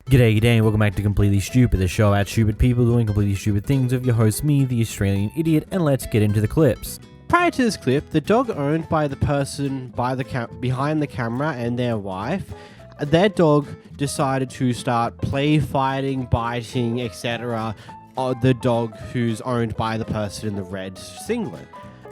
G'day, and welcome back to Completely Stupid, the show about stupid people doing completely stupid things with your host, me, the Australian idiot, and let's get into the clips. Prior to this clip, the dog owned by the person behind the camera and their wife, their dog decided to start play fighting, biting, etc. The dog who's owned by the person in the red singlet.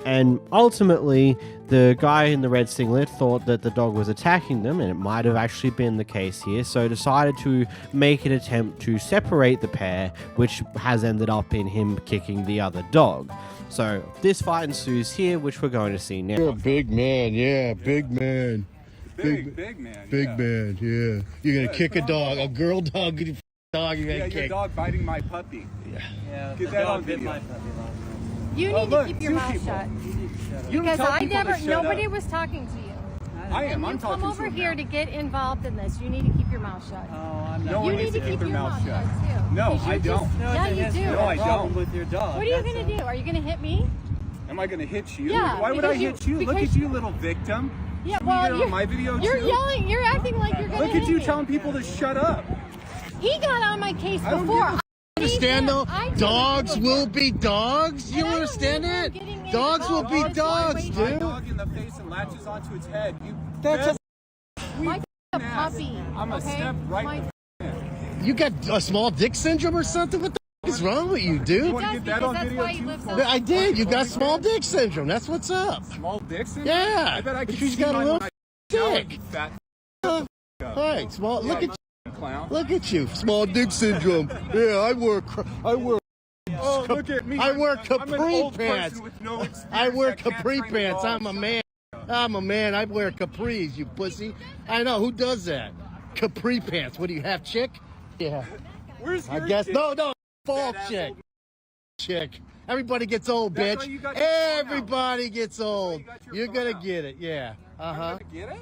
And ultimately, the guy in the red singlet thought that the dog was attacking them, and it might have actually been the case here, so decided to make an attempt to separate the pair, which has ended up in him kicking the other dog. So this fight ensues here, which we're going to see now. You're a big man, yeah, big man. Big man. Big man, yeah. You're gonna kick a dog, a girl dog, you're gonna Your kick. dog biting my puppy. Yeah, Get that on video. You need to keep your mouth shut. You don't Because tell I people to never, shut nobody up. was talking to you. I am. You I'm come talking over to here him to get involved in this. You need to keep your mouth shut. Oh, I'm now. not. No You one need needs to to keep keep their your mouth shut. too. No, Because I you're don't. just- Yeah, you do. No, I Problem don't. with your dog. What are you That's gonna do? Are you gonna hit me? Am I gonna hit you? Yeah, Why would I because you- hit you? Look because at you, little victim. Yeah, Should we well, get on you're, my video you're too? yelling. You're acting like you're gonna Look hit at you me. telling people to shut up. He got on my case I don't before. give Understand though? I did Dogs it will before. be dogs. You And I don't understand need him that? getting Dogs will be involved. dogs, My dude. dog in the face and latches onto its head. You That's My a ass. puppy. I'm a okay? step right My- You got a small dick syndrome or something? What the is wrong with you, dude? You want to Does, get that because on that's video why he too? lives for up- me? I did. You got small dick syndrome. That's what's up. Small dicks in Yeah. I bet I could She's see got a mine little when I shower, dick. you fat Right, small. Look at clown. look at you, small dick syndrome. Yeah, I wear. Oh, look at me. I wear I'm an capri old person pants. with no experience I wear that can't capri train pants. dogs. I'm a man. I'm a man. I wear capris, you pussy. I know. Who does that? Capri pants. What do you have, chick? Yeah. Where's I your guess. dick? No. Fall Fat chick. asshole. Chick. Everybody gets old, That's why bitch. you got your phone out. Everybody gets old. you got your You're phone gonna out. get it. Yeah. I'm Uh-huh. gonna get it?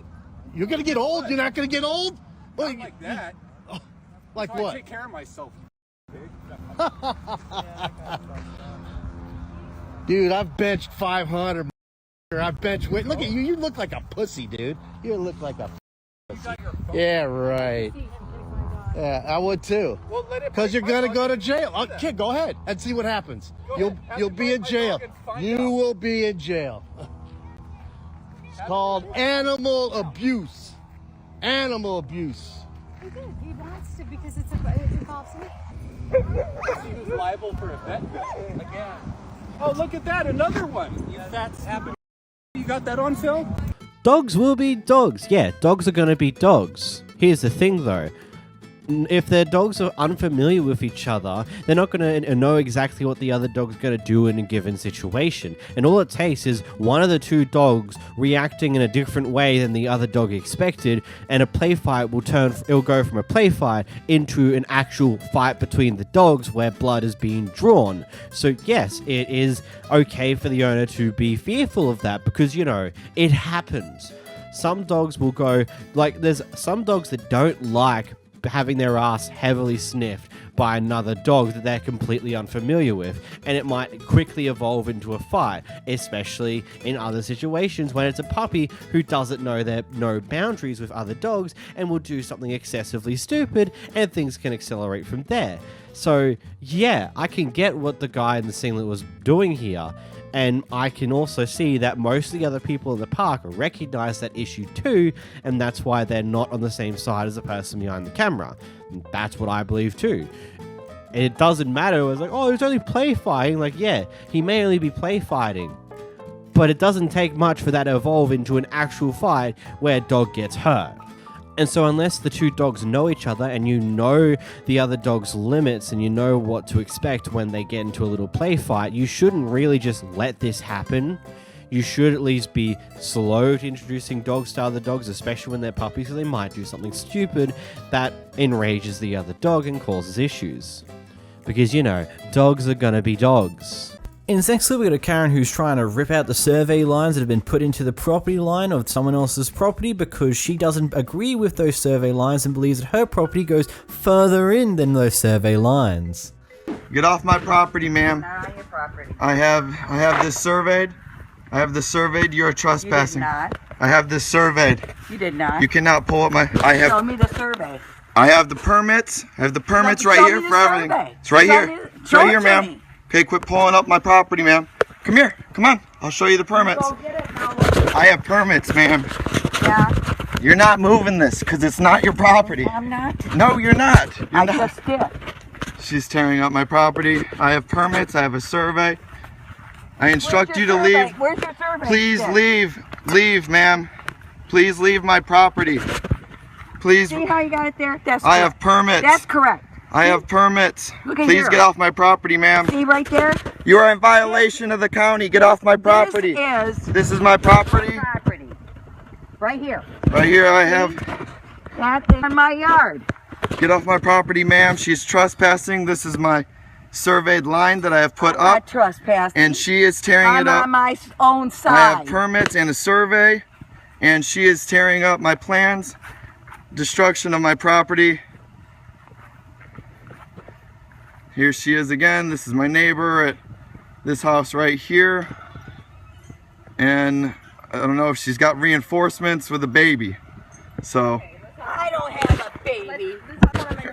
You're gonna get old. You're not gonna get old. Well, Not like that. Like So I what? take care of myself. Dude, I've benched 500. I've benched weight. Look at you. You look like a pussy, dude. You look like a. You got your phone. Yeah, right. Yeah, I would too. Well, let it Because you're break my gonna dog go to and jail. do Oh, that. kid, go ahead and see what happens. Go You'll ahead. Have you'll to be break in my jail. dog and find You out. will be in jail. It's called animal abuse. Animal abuse. He did. He wants to because it involves me. He was liable for a vet bill again. Oh, look at that, another one. You fat stupid. You got that on film? Dogs will be dogs. Yeah, dogs are going to be dogs. Here's the thing though. If their dogs are unfamiliar with each other, they're not going to know exactly what the other dog's going to do in a given situation. And all it takes is one of the two dogs reacting in a different way than the other dog expected, and a play fight it'll go from a play fight into an actual fight between the dogs where blood is being drawn. So yes, it is okay for the owner to be fearful of that because, you know, it happens. Some dogs will go, like, there's some dogs that don't like having their ass heavily sniffed by another dog that they're completely unfamiliar with, and it might quickly evolve into a fight, especially in other situations when it's a puppy who doesn't know their no boundaries with other dogs and will do something excessively stupid, and things can accelerate from there. So yeah, I can get what the guy in the singlet was doing here, and I can also see that most of the other people in the park recognize that issue too, and that's why they're not on the same side as the person behind the camera. And that's what I believe too. And it doesn't matter, it's like, oh, it's only play fighting. Like, yeah, he may only be play fighting, but it doesn't take much for that to evolve into an actual fight where a dog gets hurt. And so unless the two dogs know each other and you know the other dog's limits and you know what to expect when they get into a little play fight, you shouldn't really just let this happen. You should at least be slow to introducing dogs to other dogs, especially when they're puppies, so they might do something stupid that enrages the other dog and causes issues. Because, you know, dogs are gonna be dogs. In this next clip, we got a Karen who's trying to rip out the survey lines that have been put into the property line of someone else's property because she doesn't agree with those survey lines and believes that her property goes further in than those survey lines. Get off my property, ma'am. Not on your property. I have this surveyed. I have this surveyed. You're trespassing. You did not. I have this surveyed. You did not. You cannot pull up my. Show me the survey. I have the permits. I have the permits right Show here me the for everything. survey. It's right Show here. me- It's show right it here, to ma'am. me. Okay, quit pulling up my property, ma'am. Come here. Come on. I'll show you the permits. Go get it now. Look. I have permits, ma'am. Yeah, You're not moving this because it's not your property. I'm not. No, you're not. You're I not. just did. She's tearing up my property. I have permits. I have a survey. I instruct you to survey? leave. Where's your survey? Please stick? leave. Leave, ma'am. Please leave my property. Please. See how you got it there? That's I correct. have permits. That's correct. I have permits. Look at Please here. get off my property, ma'am. See right there? You are in violation of the county. Get off my property. This This is my is property. property. Right here. Right here I have. That's in my yard. Get off my property, ma'am. She's trespassing. This is my surveyed line that I have put Not up. trespassing. And she is tearing I'm it up. on my own I side. have permits and a survey. And she is tearing up my plans. Destruction of my property. Here she is again. This is my neighbor at this house right here. And I don't know if she's got reinforcements with a baby. So I don't have a baby.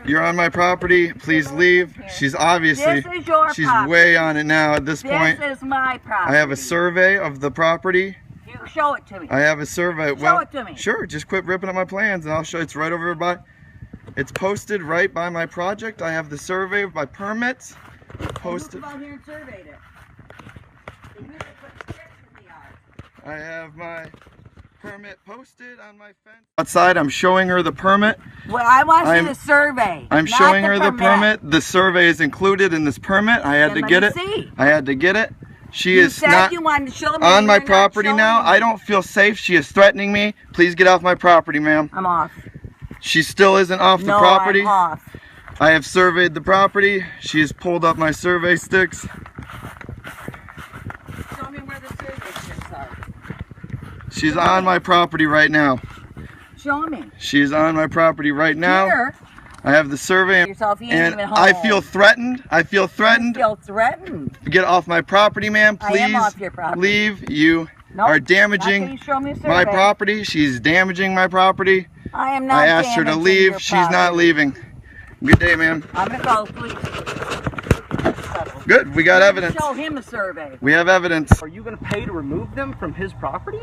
you're on my property. Please leave. She's obviously, This is your she's property. way on it now at this point. This is my property. I have a survey of the property. You show it to me. I have a survey. Show it to me. Sure. Just quit ripping up my plans, and I'll show. It's right over by. It's posted right by my project. I have the survey of my permits posted. You come out here and surveyed it. You used to put sticks in the yard. I have my permit posted on my fence. Outside, I'm showing her the permit. Well, I want to see I'm- the survey. I'm not showing her the permit. The survey is included in this permit. I had Then to get let it. me see. I had to get it. She You is said not you wanted to show me. on and my you're not property showing now. me. I don't feel safe. She is threatening me. Please get off my property, ma'am. I'm off. She still isn't off the No, property. I'm off. I have surveyed the property. She's pulled up my survey sticks. Show me where the survey sticks are. She's on my property right now. Show me. She's on my property right now. Here. I have the survey, Yourself, you ain't and even home. I feel threatened. I feel threatened. Feel threatened. Get off my property, ma'am. I am Please off your property. leave. You Nope, are not till damaging you show me a my survey. property. She's damaging my property. I am not. I asked her to damaging leave. your She's not property. leaving. Good day, ma'am. I'm gonna call the police. Good. We got evidence. Show him a survey. We have evidence. Are you gonna pay to remove them from his property?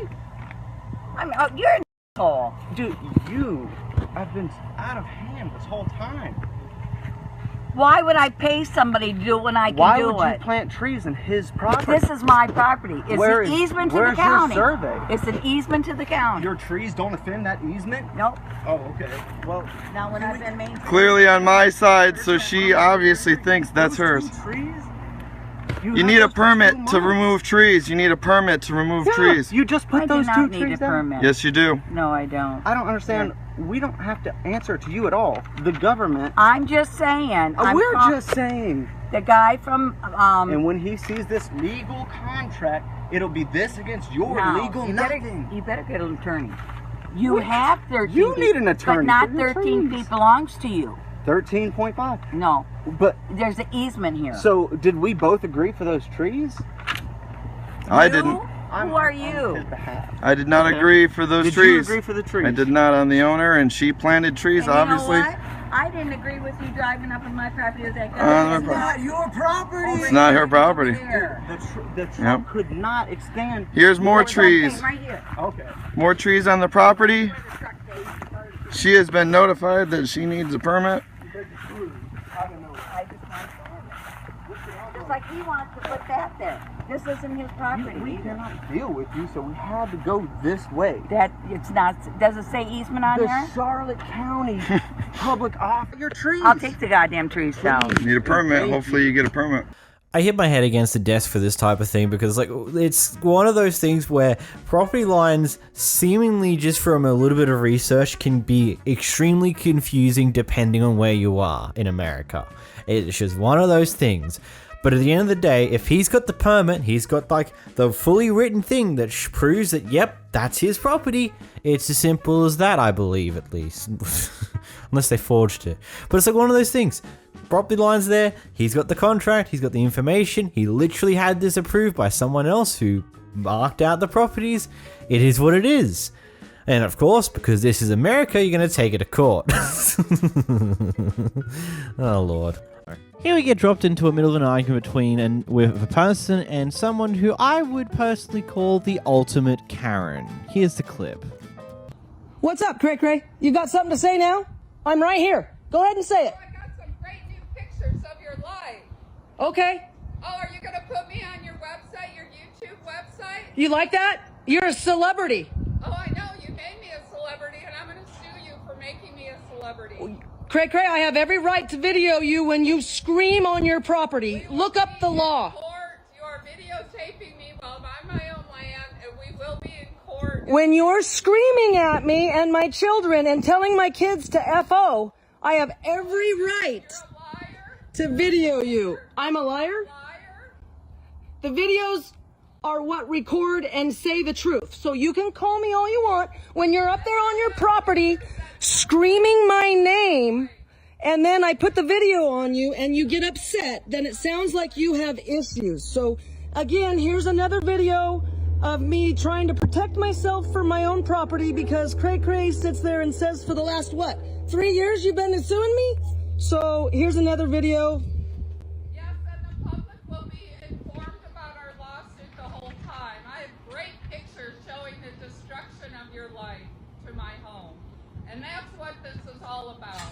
You're an asshole. Dude, you have been out of hand this whole time. Why would I pay somebody to do it when I can Why do would you it? plant trees in his property? This is my property. It's Where an is- easement to the where's your county. survey? It's an easement to the county. Your trees don't offend that easement? Nope. Oh, okay. Well, Now when I've been maintained. Clearly on my side, so she obviously thinks that's hers. those two trees? You have need a those for permit 2 to months. remove trees. You need a permit to remove Yeah, trees. You just put I do those not two need trees a down. permit. Yes, you do. No, I don't. I don't understand. We don't have to answer to you at all. The government. I'm just saying. I'm We're call- just saying. the guy from And when he sees this legal contract, it'll be this against your no, legal you better, nothing. you better get an attorney. You have 13 You feet, need an attorney but not for your 13 trees. feet belongs to you. 13.5. No, But there's an easement here. so did we both agree for those trees? I You? didn't. Who are On you? his behalf. I did not Okay. agree for those Did trees. you agree for the trees? I did not on the owner, and she planted trees, And obviously. You know what? I didn't agree with you driving up on my property with that guy. Uh, It's no not your property. It's not her property. Here. The trunk could not extend. Here's more Okay, trees. right here. Okay. More trees on the property. She has been notified that she needs a permit. Just like he wants to put that there. This isn't his property. We either. cannot deal with you, so we had to go this way. That it's not. Does it say easement on The there? Charlotte County public office. Your trees. I'll take the goddamn trees down. Need a permit. Hopefully you get a permit. I hit my head against the desk for this type of thing because, like, it's one of those things where property lines, seemingly just from a little bit of research, can be extremely confusing depending on where you are in America. It's just one of those things. But at the end of the day, if he's got the permit, he's got, like, the fully written thing that proves that, yep, that's his property. It's as simple as that, I believe, at least. Unless they forged it. But it's like one of those things. Property line's there, he's got the contract, he's got the information, he literally had this approved by someone else who marked out the properties. It is what it is. And of course, because this is America, you're going to take it to court. Oh, Lord. Here we get dropped into a middle of an argument with a person and someone who I would personally call the ultimate Karen. Here's the clip. What's up, Cray Cray? You got something to say now? I'm right here. Go ahead and say it. I got some great new pictures of your life. Okay. Oh, are you going to put me on your website, your YouTube website? You like that? You're a celebrity. Oh, I know. You made me a celebrity, and I'm going to sue you for making me a celebrity. Cray Cray, I have every right to video you when you scream on your property. Look up the law. You are videotaping me while I'm on my own land, and we will be in court. When you're screaming at me and my children and telling my kids to FO, I have every right to video you. I'm a liar? The videos are what record and say the truth. So you can call me all you want when you're up there on your property screaming my name, and then I put the video on you and you get upset, then it sounds like you have issues. So again, here's another video of me trying to protect myself from my own property because Cray Cray sits there and says for the last, 3 years you've been suing me? So here's another video. Yes, and the public will be informed about our lawsuit the whole time. I have great pictures showing the destruction of your life to my home. And that's what this is all about.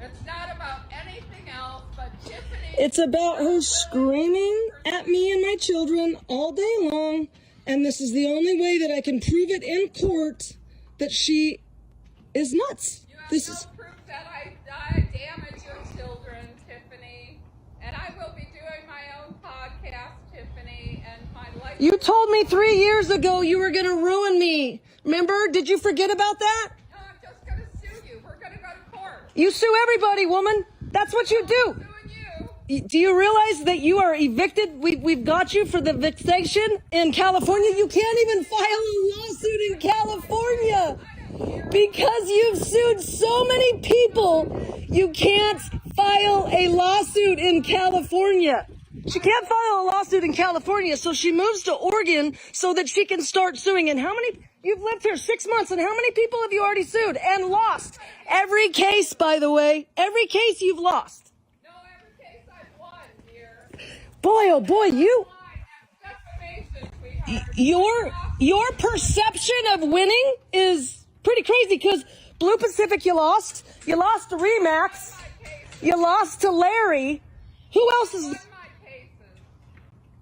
It's not about anything else but Tiffany. It's about her screaming at me and my children all day long, and this is the only way that I can prove it in court that she is nuts. You have This no is proof that I damage your children, Tiffany. And I will be doing my own podcast, Tiffany, and my life. You told me 3 years ago you were gonna ruin me. Remember? Did you forget about that? No, I'm just going to sue you. We're going to go to court. You sue everybody, woman. That's what you do. I'm suing you. Do you realize that you are evicted? We've got you for the eviction in California. You can't even file a lawsuit in California because you've sued so many people. You can't file a lawsuit in California. She can't file a lawsuit in California, so she moves to Oregon so that she can start suing. And how many? You've lived here 6 months, and how many people have you already sued and lost? Every case, by the way. Every case you've lost. No, every case I've won, dear. Boy, oh boy, you... Defamation, sweetheart. Your perception of winning is pretty crazy because Blue Pacific you lost to Remax, you lost to Larry. Who else is Won my cases.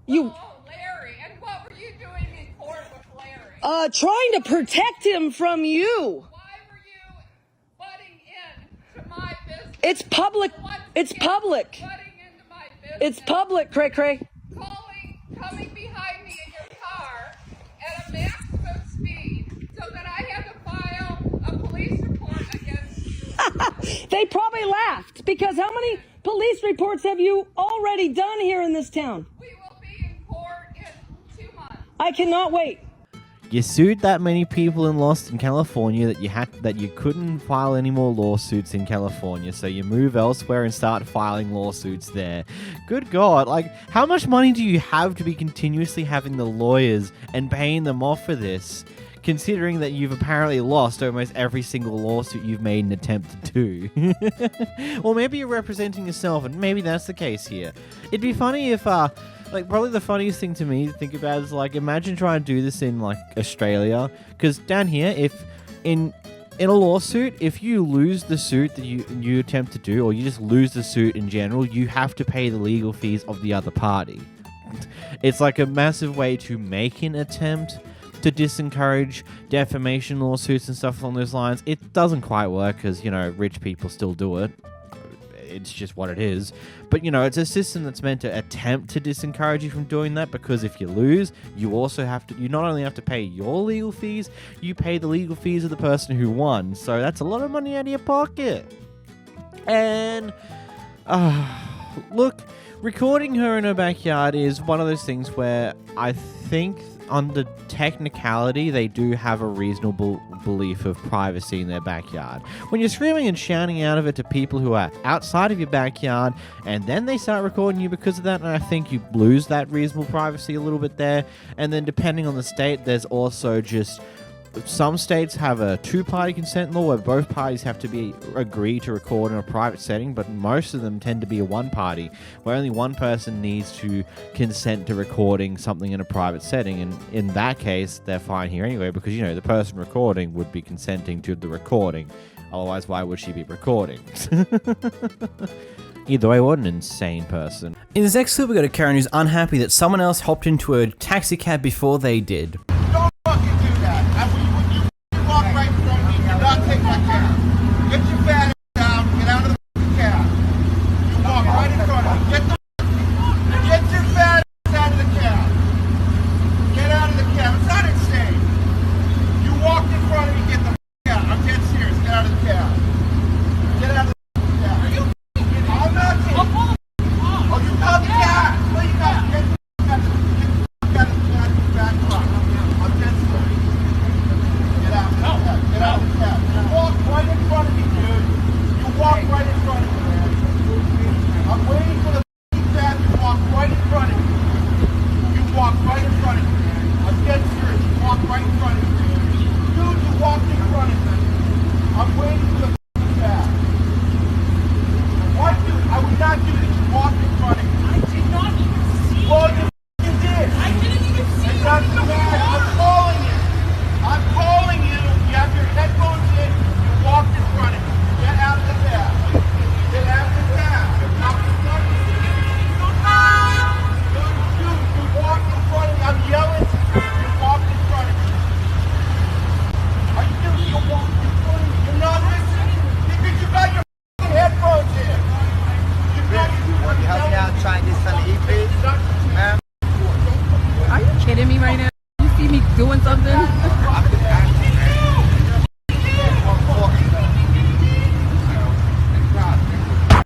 you Oh, Larry. And what were you doing in court with Larry? trying to protect him from you? Why were you butting in to my business? It's public. It's public. Butting into my business. It's public, Cray Cray. Coming behind me in your car at a maximum speed so that I had to file a police report against you. They probably laughed because how many police reports have you already done here in this town? We will be in court in 2 months. I cannot wait. You sued that many people and lost in California that you couldn't file any more lawsuits in California, so you move elsewhere and start filing lawsuits there. Good God, like, how much money do you have to be continuously having the lawyers and paying them off for this, considering that you've apparently lost almost every single lawsuit you've made an attempt to do? Well, maybe you're representing yourself, and maybe that's the case here. It'd be funny if, probably the funniest thing to me to think about is, imagine trying to do this in, Australia. Because down here, if in a lawsuit, if you lose the suit that you attempt to do, or you just lose the suit in general, you have to pay the legal fees of the other party. It's like a massive way to make an attempt to disencourage defamation lawsuits and stuff along those lines. It doesn't quite work because, rich people still do it. It's just what it is. But, it's a system that's meant to attempt to disencourage you from doing that, because if you lose, you not only have to pay your legal fees, you pay the legal fees of the person who won. So that's a lot of money out of your pocket. And, look, recording her in her backyard is one of those things where I think under technicality, they do have a reasonable belief of privacy in their backyard. When you're screaming and shouting out of it to people who are outside of your backyard, and then they start recording you because of that, and I think you lose that reasonable privacy a little bit there. And then depending on the state, there's also just some states have a two-party consent law where both parties have to agree to record in a private setting, but most of them tend to be a one-party where only one person needs to consent to recording something in a private setting, and in that case they're fine here anyway because the person recording would be consenting to the recording. Otherwise, why would she be recording? Either way, what an insane person. In this next clip, we got a Karen who's unhappy that someone else hopped into a taxi cab before they did. Don't fucking do that. When you walk right in front of me, do not take my cab. Get your fat ass down, get out of the fucking cab. You walk right in front of me. Get your fat ass out of the cab. Get out of the cab. It's not insane. You walked in front of me, get the fuck out. I'm dead serious. Get out of the cab. Get out of the fucking cab. Are you kidding? I'm not kidding. Oh, you called the cab. Well, you got to get the fuck out of the back car. I'm dead serious. Get out of the cab. Get out of the cab. You walk right in front of me, dude. You walk right in front of me, man. I'm waiting for the fucking cab. You walk right in front of me. You walk right in front of me, man. I'm dead serious. You walk right in front of me, dude. Dude, you walked in front of me. I'm waiting for the fucking cab. What, dude? I would not do this. You walked in front of me. I did not even see Well, you. you did. I didn't even see It you. doesn't matter. I'm calling you. I'm calling you. You have your headphones in. You walked in front of me. Get out of the cab. Get out of the cab. You're not in front of me. Dude, you walked in front of me. I'm yelling to you. You walked in front of me. Are you doing? You walked in front of me. You're not listening because you got your fucking headphones in. You got your Help me out, try and get something to eat, please. Ma'am? Are you kidding me right now? You see me doing something?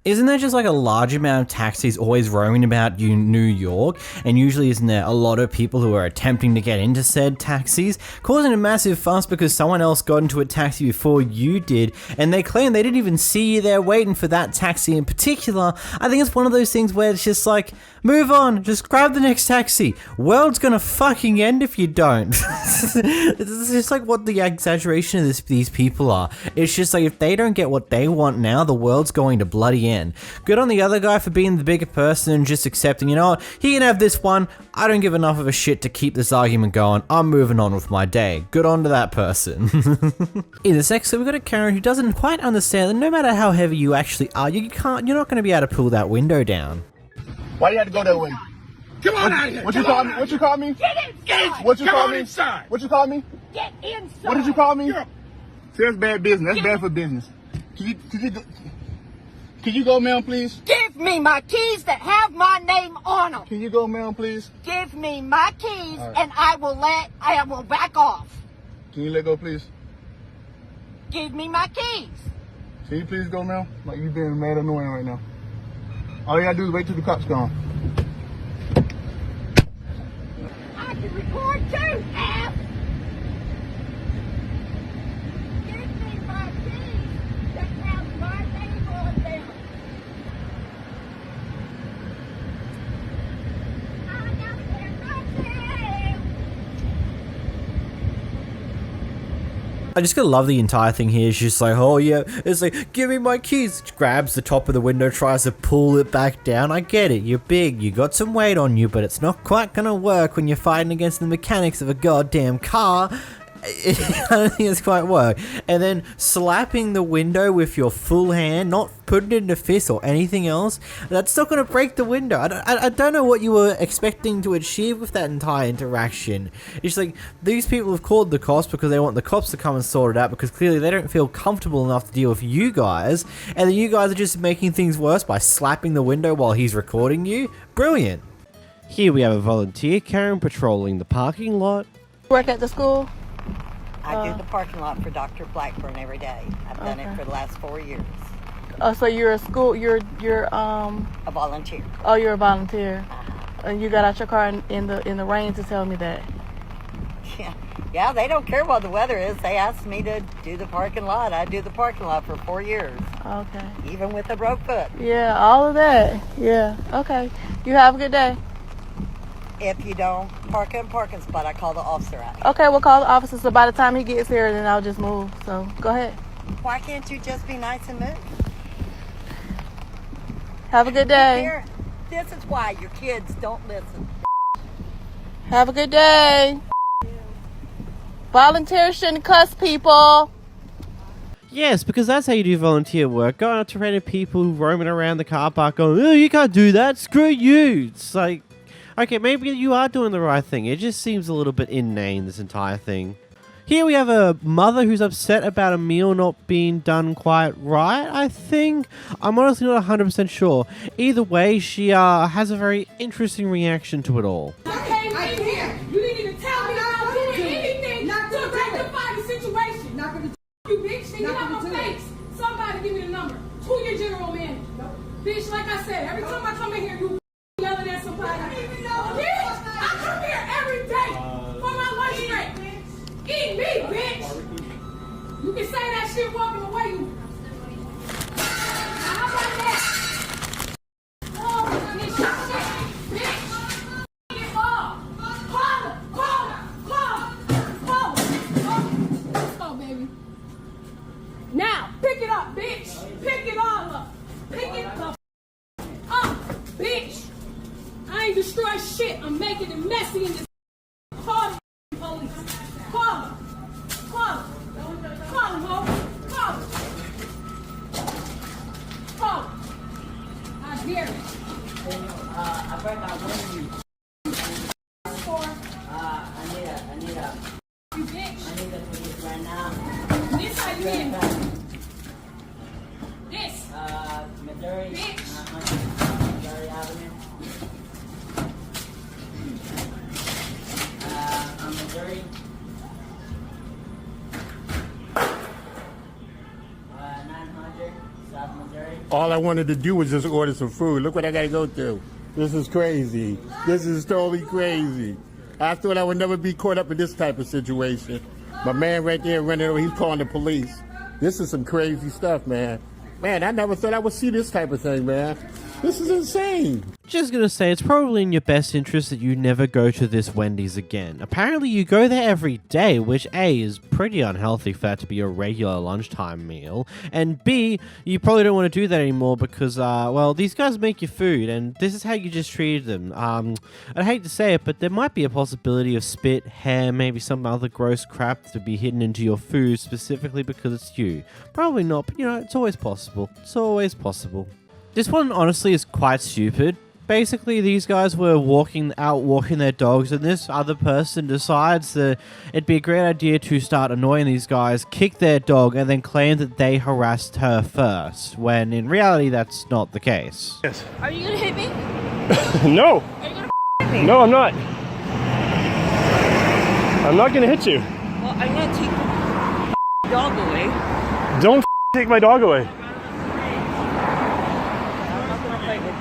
Isn't there just like a large amount of taxis always roaming about New York? And usually isn't there a lot of people who are attempting to get into said taxis, causing a massive fuss because someone else got into a taxi before you did, and they claim they didn't even see you there waiting for that taxi in particular? I think it's one of those things where it's just like, move on, just grab the next taxi. World's gonna fucking end if you don't. It's just like what the exaggeration of these people are. It's just like if they don't get what they want now, the world's going to bloody end. Good on the other guy for being the bigger person and just accepting, you know what, he can have this one. I don't give enough of a shit to keep this argument going. I'm moving on with my day. Good on to that person. In this next, we've got a Karen who doesn't quite understand that no matter how heavy you actually are, you're not going to be able to pull that window down. Why do you have to go that way? Come on out of here. What you call me? What you call me? Get inside. What you Come call on me? inside. What you call me? Get inside. What did you call me? See, that's bad business. That's bad for business. Can you go, ma'am, please? Give me my keys that have my name on them. Can you go, ma'am, please? Give me my keys, All right. and I will back off. Can you let go, please? Give me my keys. Can you please go, ma'am? Like, you being mad annoying right now. All you gotta do is wait till the cops gone. I can record too, F. Give me my keys that have my name on them. I gotta get my keys. I just gotta love the entire thing here. It's just like, oh yeah, it's like, give me my keys. Grabs the top of the window, tries to pull it back down. I get it, you're big, you got some weight on you, but it's not quite gonna work when you're fighting against the mechanics of a goddamn car. I don't think it's quite work. And then slapping the window with your full hand, not putting it in a fist or anything else, that's not going to break the window. I don't know what you were expecting to achieve with that entire interaction. It's like, these people have called the cops because they want the cops to come and sort it out, because clearly they don't feel comfortable enough to deal with you guys, and then you guys are just making things worse by slapping the window while he's recording you. Brilliant. Here we have a volunteer Karen patrolling the parking lot. Work at the school? I do the parking lot for Dr. Blackburn every day. I've done it for the last 4 years. Oh, so you're a school, you're A volunteer. oh, you're a volunteer. And you got out your car in the rain to tell me that. Yeah, they don't care what the weather is. They asked me to do the parking lot. I do the parking lot for 4 years. Okay. Even with a broke foot. Yeah, all of that. Yeah. Okay. You have a good day. If you don't park in parking spot, I call the officer out. Okay, we'll call the officer. So by the time he gets here, then I'll just move. So go ahead. Why can't you just be nice and move? Have a good day. Here, this is why your kids don't listen. Have a good day. Volunteers shouldn't cuss people. Yes, because that's how you do volunteer work. Going out to random people roaming around the car park going, oh, you can't do that. Screw you. It's like, okay, maybe you are doing the right thing. It just seems a little bit inane, this entire thing. Here we have a mother who's upset about a meal not being done quite right, I think. I'm honestly not 100% sure. Either way, she has a very interesting reaction to it all. I can't. You didn't even tell me I'm doing anything to rectify the situation. Not gonna you, bitch. They got my face. Somebody give me the number. Who your general manager? Bitch, like I said, every time I come in here, you yelling at somebody. Bitch, I come here every day for my lunch break. Eat me, bitch. You can say that shit walking away. You. How about that? Oh, this shit, bitch. Get off. Let's go, baby. Now, pick it up, bitch. Pick it all up. Pick it up, bitch. I ain't destroyed shit. I'm making it messy in this. Call the police. Call them. Call them. Call them, ho. Call them. Call them. I dare it. I break out one. I need a. You bitch. I need a police right now. This how you in. This. Missouri. Bitch. Missouri Avenue. Missouri. 900 South Missouri. All I wanted to do was just order some food. Look what I got to go through. This is crazy. This is totally crazy. I thought I would never be caught up in this type of situation. My man right there running over, he's calling the police. This is some crazy stuff, man. Man, I never thought I would see this type of thing, man. This is insane. Just gonna say, it's probably in your best interest that you never go to this Wendy's again. Apparently you go there every day, which A, is pretty unhealthy for that to be your regular lunchtime meal, and B, you probably don't want to do that anymore because, well, these guys make your food, and this is how you just treated them. I'd hate to say it, but there might be a possibility of spit, hair, maybe some other gross crap to be hidden into your food specifically because it's you. Probably not, but you know, it's always possible. It's always possible. This one honestly is quite stupid. Basically, these guys were walking their dogs, and this other person decides that it'd be a great idea to start annoying these guys, kick their dog, and then claim that they harassed her first, when in reality that's not the case. Yes. Are you gonna hit me? No. Are you gonna hit me? No, I'm not. I'm not gonna hit you. Well, I'm gonna take the dog away. Don't take my dog away.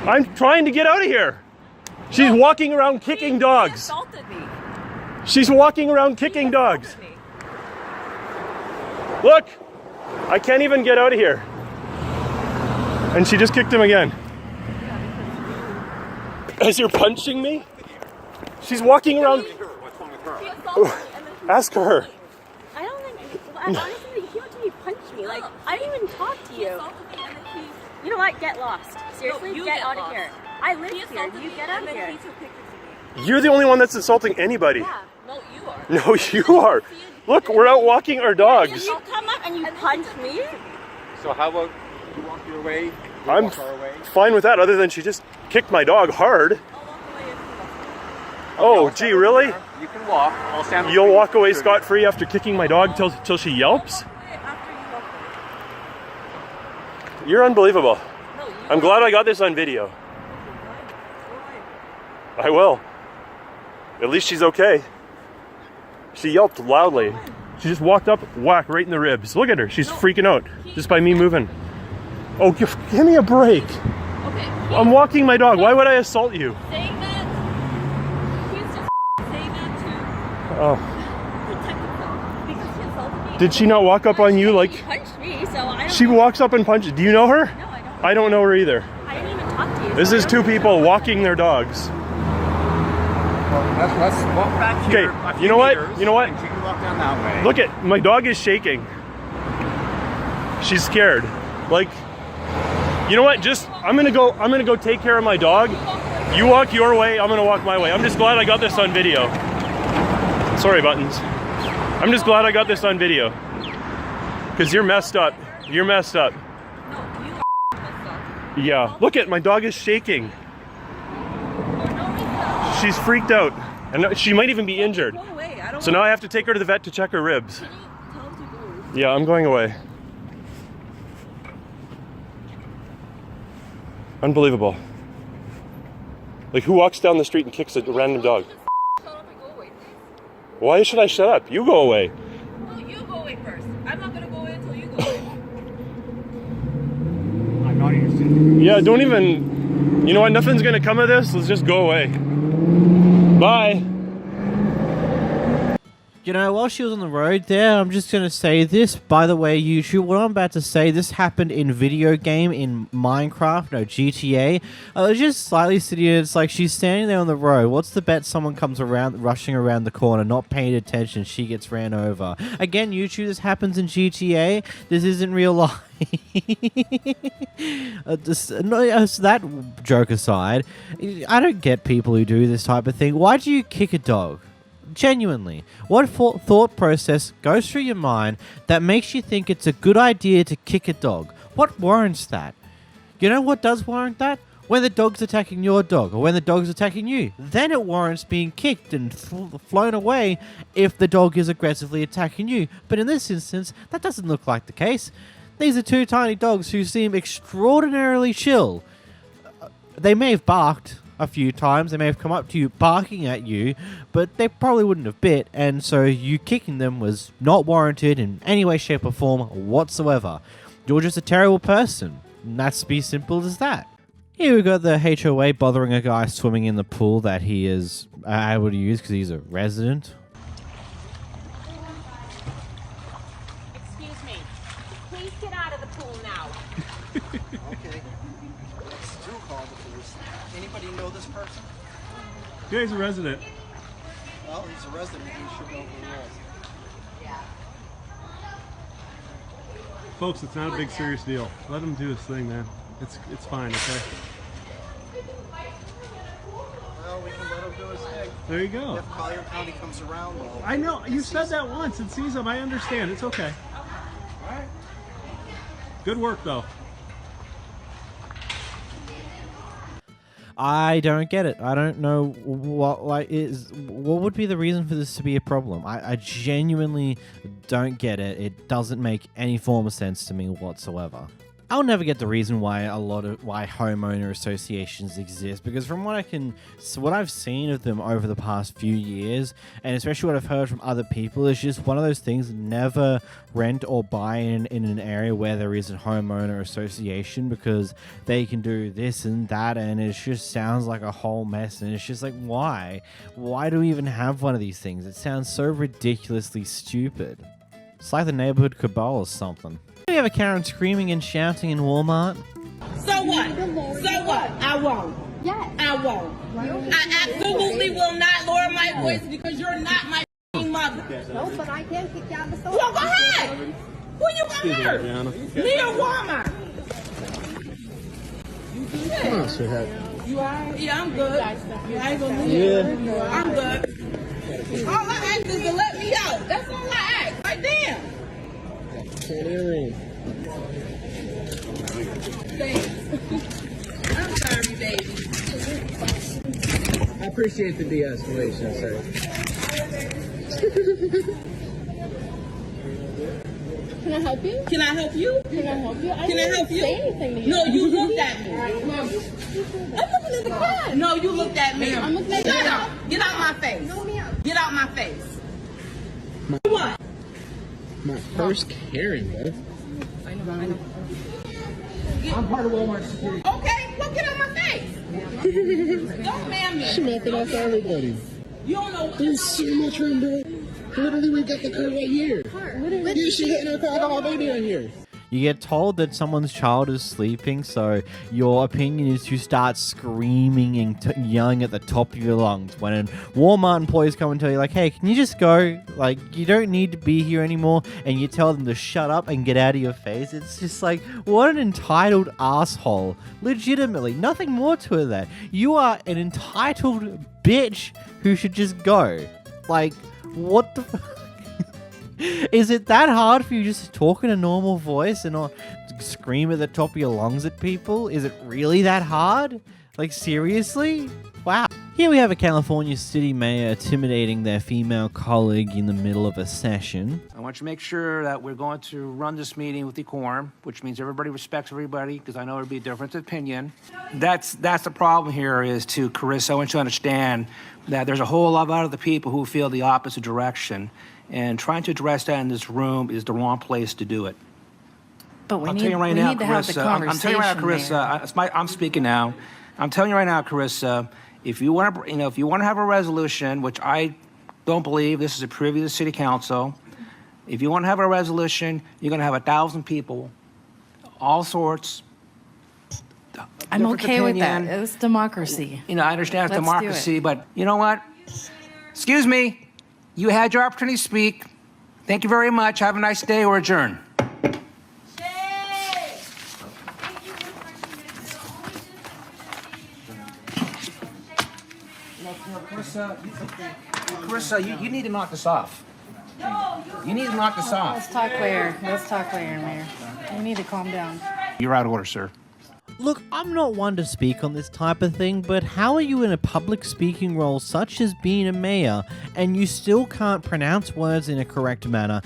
I'm trying to get out of here. She's walking around kicking dogs. She assaulted me. She's walking around kicking dogs. Look, I can't even get out of here. And she just kicked him again. As you're punching me? She's walking around. Ask her. I don't think. Honestly, he came up to me and punched me. Like, I didn't even talk to you. You know what? Get lost. Seriously, get out of here. I live here. You get out of here. You're the only one that's insulting anybody. Yeah. No, you are. No, you are. Look, we're out walking our dogs. You come up and you punch me? So how about you walk your way? I'm walk our way? fine with that, other than she just kicked my dog hard. Oh, gee, really? You can walk. I'll stand. You'll walk away scot-free after kicking my dog till she yelps? You're unbelievable. I'm glad I got this on video. I will. At least she's okay. She yelped loudly. She just walked up, whack, right in the ribs. Look at her. She's freaking out just by me moving. Oh, give me a break. Okay. I'm walking my dog. Why would I assault you? Saying that. He's just saying that to Oh. protect himself. Because he assaulted me. Did she not walk up on you like... He punched me, so I don't She know. walks up and punches. Do you know her? No, I don't. I don't know her either. I didn't even talk to you. This so is I two don't people know. walking their dogs. Let's walk back here. Okay, a few you know what? meters, You know what? And she can walk down that way. Look at my dog is shaking. She's scared. Like, you know what? Just I'm gonna go take care of my dog. You walk your way, I'm gonna walk my way. I'm just glad I got this on video. Sorry, Buttons. I'm just glad I got this on video. Because you're messed up. You're messed up. No, you are messed up. Yeah. Look at my dog is shaking. She's freaked out. And she might even be injured. Go away. I don't So now I have to take her to the vet to check her ribs. Can you tell him to go? Yeah, I'm going away. Unbelievable. Like, who walks down the street and kicks a random dog? Shut up and go away, please. Why should I shut up? You go away. No, you go away first. I'm not gonna go away until you go away. I'm not interested. Yeah, don't even... You know what? Nothing's gonna come of this. Let's just go away. Bye. You know, while she was on the road there, I'm just going to say this. By the way, YouTube, what I'm about to say, this happened in video game, in Minecraft, no, GTA. I was just slightly sitting here, it's like she's standing there on the road. What's the bet someone comes around, rushing around the corner, not paying attention, she gets ran over. Again, YouTube, this happens in GTA. This isn't real life. That joke aside, I don't get people who do this type of thing. Why do you kick a dog? Genuinely, what thought process goes through your mind that makes you think it's a good idea to kick a dog? What warrants that? You know what does warrant that? When the dog's attacking your dog, or when the dog's attacking you. Then it warrants being kicked and flown away if the dog is aggressively attacking you. But in this instance, that doesn't look like the case. These are two tiny dogs who seem extraordinarily chill. They may have barked a few times, they may have come up to you barking at you, but they probably wouldn't have bit, and so you kicking them was not warranted in any way, shape or form whatsoever. You're just a terrible person, and that's be simple as that. Here we got the HOA bothering a guy swimming in the pool that he is able to use because he's a resident. Excuse me. Please get out of the pool now. Okay. Do call the police. Anybody know this person? Yeah, he's a resident. Well, he's a resident. He should know who he is. Folks, it's not a big serious deal. Let him do his thing, man. It's fine, okay? Well, we can let him do his thing. There you go. If Collier County comes around, well, I know, you said that once. It sees him. I understand. It's okay. all right. Good work, though. I don't get it. I don't know what would be the reason for this to be a problem. I genuinely don't get it. It doesn't make any form of sense to me whatsoever. I'll never get the reason why why homeowner associations exist, because from what I've seen of them over the past few years, and especially what I've heard from other people, it's just one of those things. Never rent or buy in an area where there is a homeowner association, because they can do this and that, and it just sounds like a whole mess. And it's just like, why do we even have one of these things? It sounds so ridiculously stupid. It's like the neighborhood cabal or something. We have a Karen screaming and shouting in Walmart. So what? So what? I won't. Yes. I won't. I absolutely will not lower my voice because you're not my mother. No, but I can kick you out of the store. Well, go ahead. Who you gonna hurt? Me or Walmart? Come on, sweetheart. You alright? Yeah, I'm good. I ain't gonna leave. Yeah. I'm good. All I ask is to let me out. That's all I ask. Right there. Earring. Thanks. I'm sorry, baby. I appreciate the de-escalation, sir. Can I help you? Can I help you? Can I help you? Can I help you? Say anything to you. No, you looked at me. I'm looking at the cat. No, you looked at me. I'm looking at Shut you. up. Get out my face. No, ma'am. Get out my face. What? My first Karen, bro. I know. I'm part of Walmart security. Okay, well, get out my face. Don't man me. She mapping out for everybody. You don't know what. There's so much room, bro. Literally, we got the car right here. Yeah, she hitting her car. I got my baby in here. You get told that someone's child is sleeping, so your opinion is to start screaming and yelling at the top of your lungs. When a Walmart employees come and tell you, like, hey, can you just go? Like, you don't need to be here anymore. And you tell them to shut up and get out of your face. It's just like, what an entitled asshole. Legitimately, nothing more to it than that. You are an entitled bitch who should just go. Like, what the fuck? Is it that hard for you just to talk in a normal voice and not scream at the top of your lungs at people? Is it really that hard? Like, seriously? Wow. Here we have a California city mayor intimidating their female colleague in the middle of a session. I want you to make sure that we're going to run this meeting with decorum, which means everybody respects everybody, because I know there'll be a difference of opinion. That's the problem here is to Carissa. I want you to understand that there's a whole lot of other people who feel the opposite direction, and trying to address that in this room is the wrong place to do it. But we I'm need, telling you right we now, need to have the Carissa, conversation. I'm telling you right now, Carissa, I'm speaking now. I'm telling you right now, Carissa, if you want to, if you want to have a resolution, which I don't believe, this is a privy to the city council. If you want to have a resolution, you're going to have 1,000 people, all sorts. I'm okay with that. opinion. It's democracy. You know, I understand it's Let's do democracy, it. but you know what? Excuse me. You had your opportunity to speak. Thank you very much. Have a nice day. We're adjourned. Carissa, you need to knock this off. You need to knock this off. Let's talk later. Let's talk later, Mayor. You need to calm down. You're out of order, sir. Look, I'm not one to speak on this type of thing, but how are you in a public speaking role such as being a mayor, and you still can't pronounce words in a correct manner,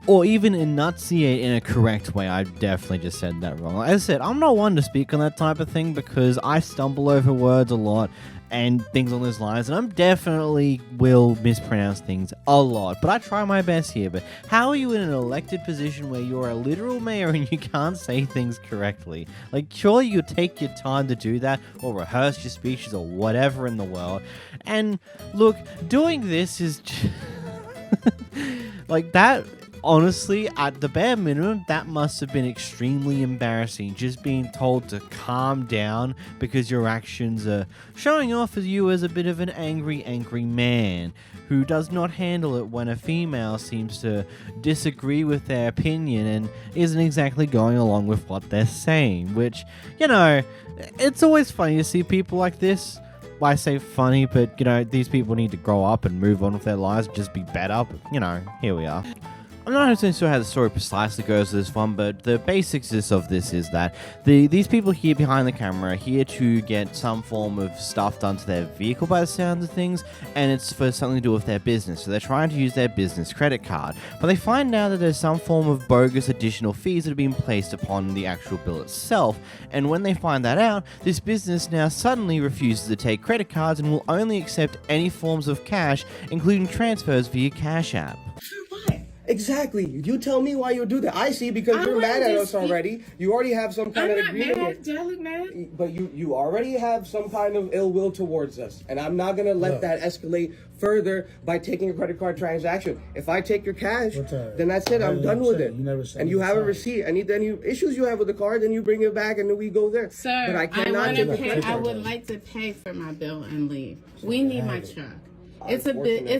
or even enunciate in a correct way? I definitely just said that wrong. Like I said, I'm not one to speak on that type of thing because I stumble over words a lot and things on those lines, and I'm definitely will mispronounce things a lot, but I try my best here. But how are you in an elected position where you're a literal mayor and you can't say things correctly? Like, surely you take your time to do that, or rehearse your speeches, or whatever in the world. And look, doing this is like that. Honestly, at the bare minimum, that must have been extremely embarrassing, just being told to calm down because your actions are showing off as you as a bit of an angry man who does not handle it when a female seems to disagree with their opinion and isn't exactly going along with what they're saying, which, you know, it's always funny to see people like this. I say funny, but, you know, these people need to grow up and move on with their lives, just be better, but, you know, here we are. I'm not entirely sure how the story precisely goes with this one, but the basics of this is that these people here behind the camera are here to get some form of stuff done to their vehicle by the sound of things, and it's for something to do with their business. So they're trying to use their business credit card, but they find now that there's some form of bogus additional fees that have been placed upon the actual bill itself, and when they find that out, this business now suddenly refuses to take credit cards and will only accept any forms of cash, including transfers via Cash App. Exactly. You tell me why you do that. I see because you're mad at us already. You already have some kind of agreement. Do I look mad? But you already have some kind of ill will towards us. And I'm not going to let that escalate further by taking a credit card transaction. If I take your cash, then that's it. I'm done with it. And you have a receipt. Any issues you have with the card, then you bring it back and then we go there. Sir, but I cannot take a credit card. I would like to pay for my bill and leave. We need my truck. It's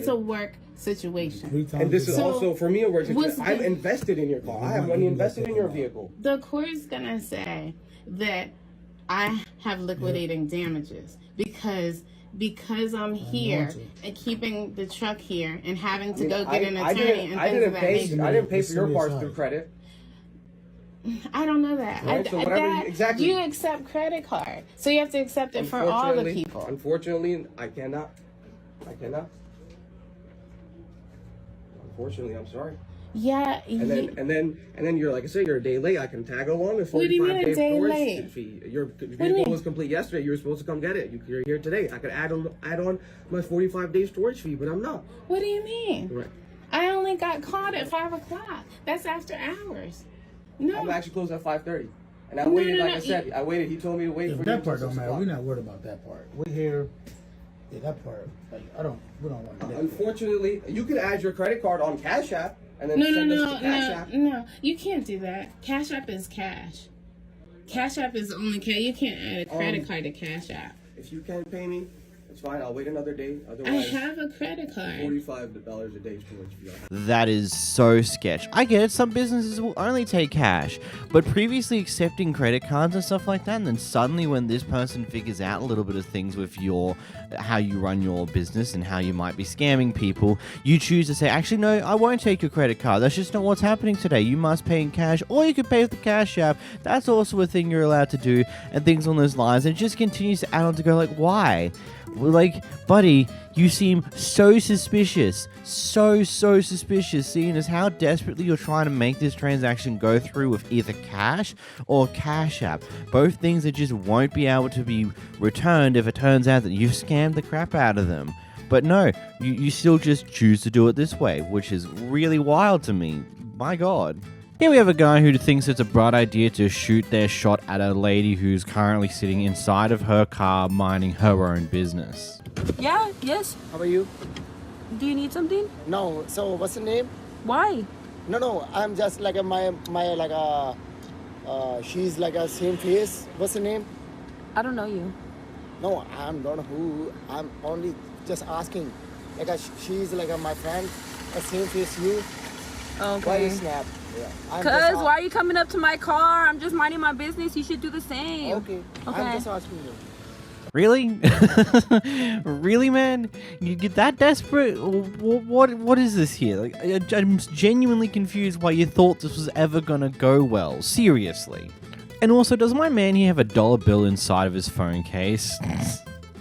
a work situation. And this is also for me a work situation. I'm invested in your car. I have money invested in your vehicle. The court's gonna say that I have liquidating damages because I'm here and keeping the truck here and having to go get an attorney and things of that nature. I didn't pay for your parts through credit. I don't know that. Right, so whatever, exactly. You accept credit card, so you have to accept it for all the people. Unfortunately, I cannot. Unfortunately, I'm sorry. Yeah. And then you're, like I said, you're a day late. I can tag along a 45 What do you mean a day storage late? fee. Your vehicle was complete yesterday. You were supposed to come get it. You're here today. I could add on my 45-day storage fee, but I'm not. What do you mean? Right. I only got called at 5 o'clock. That's after hours. No. I'm actually closed at 5:30. And I waited, like I said, I waited. He told me to wait for you. That part don't matter. We're not worried about that part. We're here. Yeah, that part. Like, we don't want to. Unfortunately, you could add your credit card on Cash App and then No, send us to Cash App. no. You can't do that. Cash App is cash. Cash App is only cash. You can't add a credit card to Cash App. If you can't pay me, it's fine. I'll wait another day. I Otherwise, have a credit card. $45 a day is too much for you. That is so sketch. I get it, some businesses will only take cash, but previously accepting credit cards and stuff like that, and then suddenly when this person figures out a little bit of things with how you run your business and how you might be scamming people, you choose to say, actually no, I won't take your credit card. That's just not what's happening today. You must pay in cash, or you can pay with the Cash App. That's also a thing you're allowed to do, and things on those lines. And it just continues to add on to go like, why? Like, buddy, you seem so suspicious. So suspicious, seeing as how desperately you're trying to make this transaction go through with either cash or Cash App. Both things that just won't be able to be returned if it turns out that you've scammed the crap out of them. But no, you still just choose to do it this way, which is really wild to me. My God. Here we have a guy who thinks it's a bright idea to shoot their shot at a lady who's currently sitting inside of her car minding her own business. Yeah, yes. How are you? Do you need something? No. So what's the name? Why? No. I'm just like she's like a same face. What's the name? I don't know you. No, I'm not who. I'm only just asking. Like she's like my friend, a same face you. Okay. Why you snap? Yeah. Cause why are you coming up to my car? I'm just minding my business. You should do the same. Okay. I'm just asking you. Really? Really, man? You get that desperate? What is this here? Like, I'm genuinely confused why you thought this was ever gonna go well. Seriously. And also, does my man here have a dollar bill inside of his phone case?